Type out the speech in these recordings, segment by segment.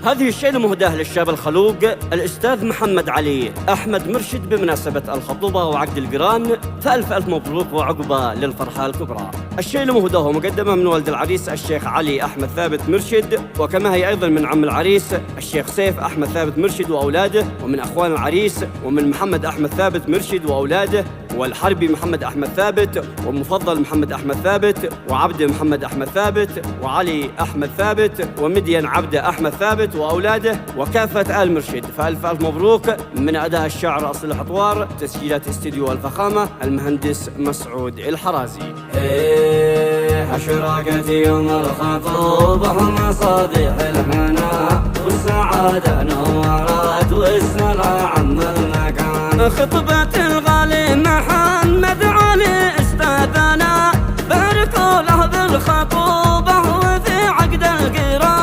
هذه الشيلة مهداة للشاب الخلوق الأستاذ محمد علي أحمد مرشد بمناسبة الخطوبة وعقد القران، فألف ألف مبروك وعقبة للفرحة الكبرى. الشيلة مهداة ومقدمة من والد العريس الشيخ علي أحمد ثابت مرشد، وكما هي أيضا من عم العريس الشيخ سيف أحمد ثابت مرشد وأولاده، ومن أخوان العريس ومن محمد أحمد ثابت مرشد وأولاده، والحربي محمد أحمد ثابت، ومفضل محمد أحمد ثابت، وعبد محمد أحمد ثابت، وعلي أحمد ثابت، ومدين عبد أحمد ثابت وأولاده، وكافة آل مرشد. فألف ألف مبروك. من أداء الشاعر أصل الأطوار، تسجيلات استديو الفخامة، المهندس مسعود الحرازي. أشرقت يوم الخطوبة مصابيح الهنا والسعادة نورت والسلا عم المكان. خطبة الغالي محمد علي استاذنا، باركوا له بالخطوبة وفي عقد القران.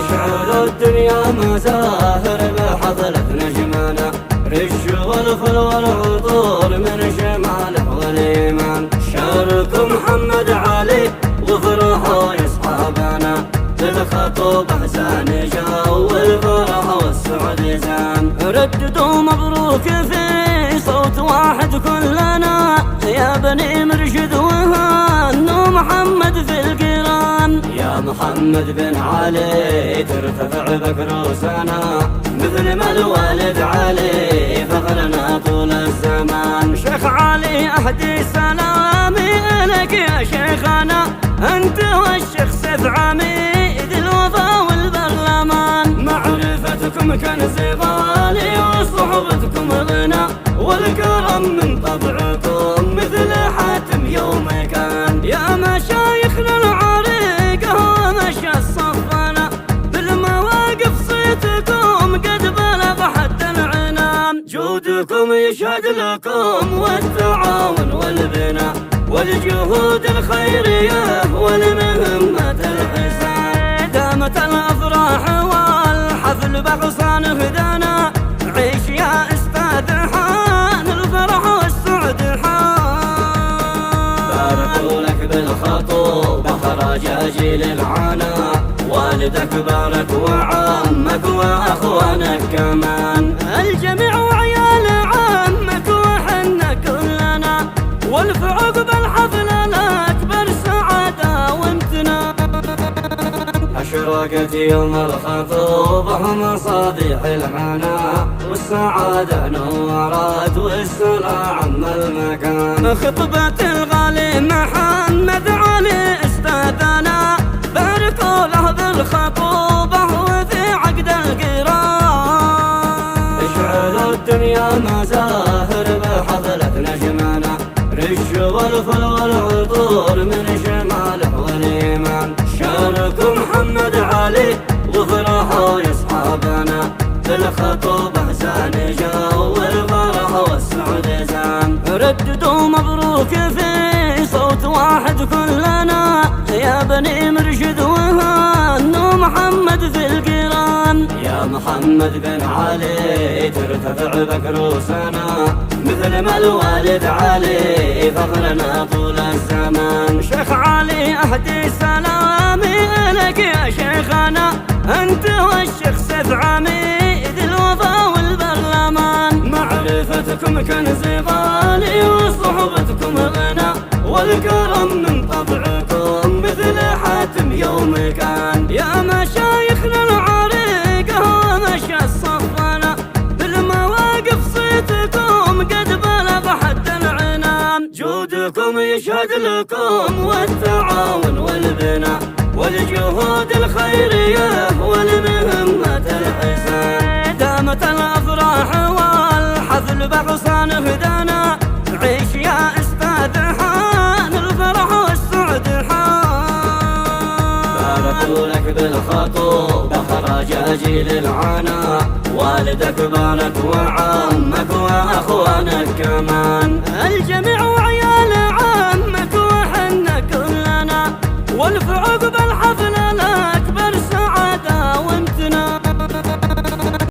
اشعلوا الدنيا مزاهر بحضرة نجمنا، رش والفل والعطور من شماله واليمن. شاركوا محمد علي وفرحوا يا اصحابنا، بالخطوبة زان جو الفرح والسعد زان. رددوا مبروك في صوت واحد كلنا، يا بني مرشد وهانوا محمد في القران. يا محمد بن علي ترتفع بك روسنا، مثل ما الوالد علي فخرنا طول الزمان. شيخ علي أهدي سلامي لك يا شيخنا، أنت والشيخ سيف عميد الوفا والبرلمان. معرفتكم كنز غالي وصحبتكم غنى، والكرم من طبعكم مثل حاتم يوم كان. يا مشايخنا العريقة ومشى الصفنا، بالمواقف صيتكم قد بلغ حد العنان. جودكم يشهد لكم والتعاون والبناء، والجهود الخيرية والمهمة الحسان. دامت الأفراح والحفل بغصان هدانا، عيش يا أستاذ حان الفرح والسعد حان. باركوا لك بالخطوبة خراج أجيل العنا، والدك بارك وعمك وأخوانك كمان. الجميع وعيال عمك وحنا كلنا، والف عقب الحفل الأكبر سعادة وامتنان. أشرقت يوم الخطوبة مصابيح الهنا والسعادة نورت والسلا عم المكان. خطبة الغالي محمد علي استاذنا، باركوا له بالخطوبة وفي عقد القران. اشعلوا الدنيا مزاهر بحضرة نجمنا، رش والفل والعطور من شماله واليمن. شاركوا محمد علي وفرحوا يا اصحابنا، بالخطوبة زان جو الفرح والسعد زان. رددوا مبروك في صوت واحد كلنا، يا بني مرشد وهانوا محمد في القران. يا محمد بن علي ترتفع بك روسنا، مثل ما الوالد علي فخرنا طول الزمان. شيخ علي أهدي سلامي لك يا شيخنا، أنت والشيخ سيف عميد الوفا والبرلمان. معرفتكم كنز غالي وصحبتكم غنى، والكرم من طبعكم مثل حاتم يوم كان. يا مشايخنا العريقة ومشى الصفنا، بالمواقف صيتكم قد بلغ حد العنان. جودكم يشهد لكم والتعاون والبناء، والجهود الخيرية والمهمة الحسان. دامت الأفراح والحفل بغصان هدانا، عيش يا أستاذ حان الفرح والسعد حان. باركوا لك بالخطوبة خراج أجيل العنا، والدك بارك وعمك وأخوانك كمان.